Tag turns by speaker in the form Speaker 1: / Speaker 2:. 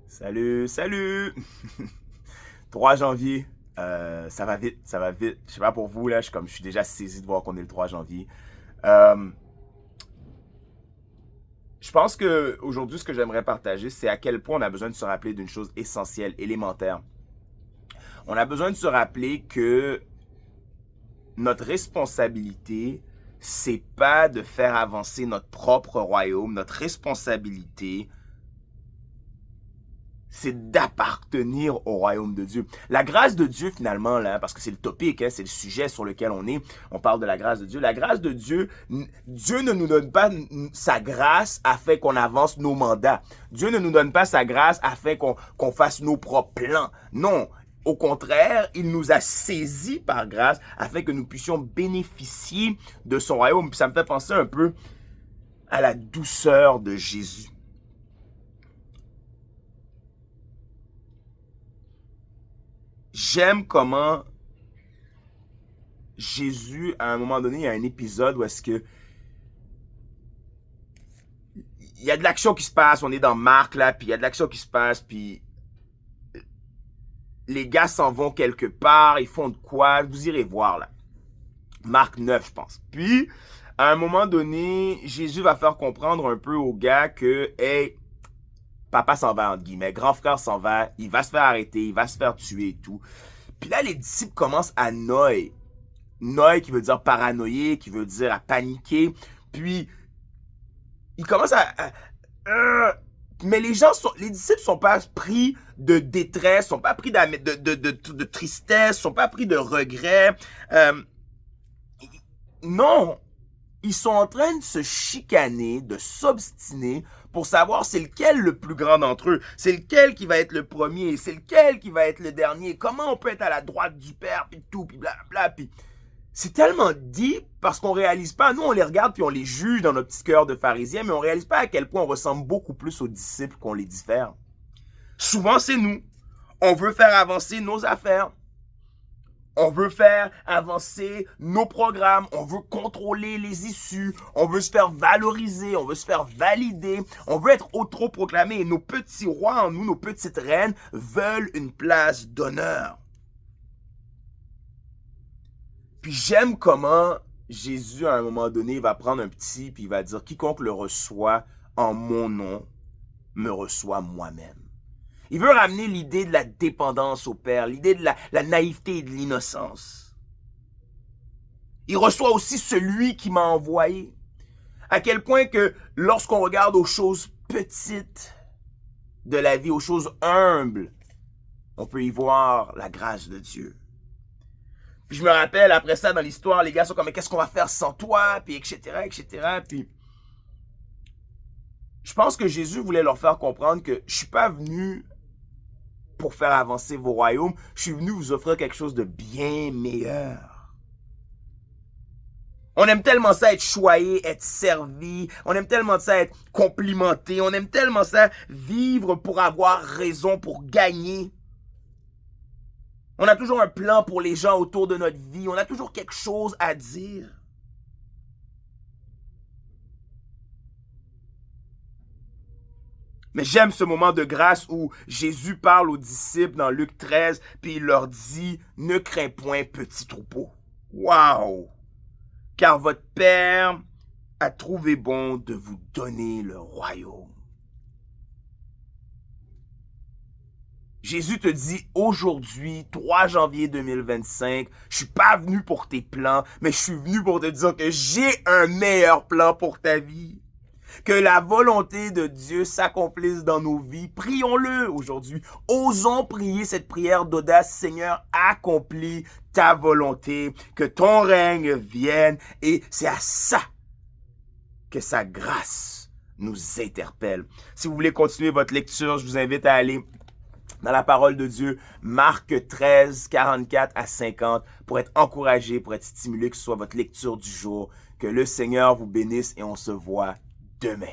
Speaker 1: Salut, salut! 3 janvier, ça va vite, ça va vite. Je sais pas pour vous, là, je suis déjà saisi de voir qu'on est le 3 janvier. Euh, je pense que aujourd'hui, ce que j'aimerais partager, c'est à quel point on a besoin de se rappeler d'une chose essentielle, élémentaire. On a besoin de se rappeler que notre responsabilité, c'est pas de faire avancer notre propre royaume. Notre responsabilité, c'est d'appartenir au royaume de Dieu. La grâce de Dieu, finalement, là, parce que c'est le topic, hein, c'est le sujet sur lequel on est, on parle de la grâce de Dieu. La grâce de Dieu, Dieu ne nous donne pas sa grâce afin qu'on avance nos mandats. Dieu ne nous donne pas sa grâce afin qu'on fasse nos propres plans. Non, au contraire, il nous a saisis par grâce afin que nous puissions bénéficier de son royaume. Puis ça me fait penser un peu à la douceur de Jésus. J'aime comment Jésus, à un moment donné, il y a un épisode où est-ce que il y a de l'action qui se passe, on est dans Marc là, puis il y a de l'action qui se passe, puis les gars s'en vont quelque part, ils font de quoi, vous irez voir là. Marc 9, je pense. Puis, à un moment donné, Jésus va faire comprendre un peu aux gars que, hey, papa s'en va, entre guillemets, grand frère s'en va, il va se faire arrêter, il va se faire tuer et tout. Puis là, les disciples commencent à noyer. Noé qui veut dire paranoïer, qui veut dire à paniquer. Puis, il commence mais les disciples sont pas pris de détresse, sont pas pris de tristesse, sont pas pris de regret. Non, ils sont en train de se chicaner, de s'obstiner pour savoir c'est lequel le plus grand d'entre eux, c'est lequel qui va être le premier, c'est lequel qui va être le dernier, comment on peut être à la droite du Père, puis tout, puis blablabla, puis c'est tellement deep parce qu'on réalise pas, nous on les regarde puis on les juge dans notre petit cœur de pharisiens, mais on réalise pas à quel point on ressemble beaucoup plus aux disciples qu'on les diffère. Souvent c'est nous, on veut faire avancer nos affaires, on veut faire avancer nos programmes, on veut contrôler les issues, on veut se faire valoriser, on veut se faire valider, on veut être autoproclamé et nos petits rois en nous, nos petites reines veulent une place d'honneur. Puis j'aime comment Jésus, à un moment donné, va prendre un petit, puis il va dire, quiconque le reçoit en mon nom, me reçoit moi-même. Il veut ramener l'idée de la dépendance au Père, l'idée de la naïveté et de l'innocence. Il reçoit aussi celui qui m'a envoyé. À quel point que lorsqu'on regarde aux choses petites de la vie, aux choses humbles, on peut y voir la grâce de Dieu. Puis je me rappelle, après ça, dans l'histoire, les gars sont comme, mais qu'est-ce qu'on va faire sans toi? Puis etc., etc. Puis je pense que Jésus voulait leur faire comprendre que je suis pas venu pour faire avancer vos royaumes, je suis venu vous offrir quelque chose de bien meilleur. On aime tellement ça être choyé, être servi, on aime tellement ça être complimenté, on aime tellement ça vivre pour avoir raison, pour gagner. On a toujours un plan pour les gens autour de notre vie. On a toujours quelque chose à dire. Mais j'aime ce moment de grâce où Jésus parle aux disciples dans Luc 13, puis il leur dit, ne crains point, petit troupeau. Waouh! Car votre Père a trouvé bon de vous donner le royaume. Jésus te dit aujourd'hui, 3 janvier 2025, je suis pas venu pour tes plans, mais je suis venu pour te dire que j'ai un meilleur plan pour ta vie. Que la volonté de Dieu s'accomplisse dans nos vies. Prions-le aujourd'hui. Osons prier cette prière d'audace. Seigneur, accomplis ta volonté. Que ton règne vienne. Et c'est à ça que sa grâce nous interpelle. Si vous voulez continuer votre lecture, je vous invite à aller dans la parole de Dieu, Marc 13, 44 à 50, pour être encouragé, pour être stimulé, que ce soit votre lecture du jour. Que le Seigneur vous bénisse et on se voit demain.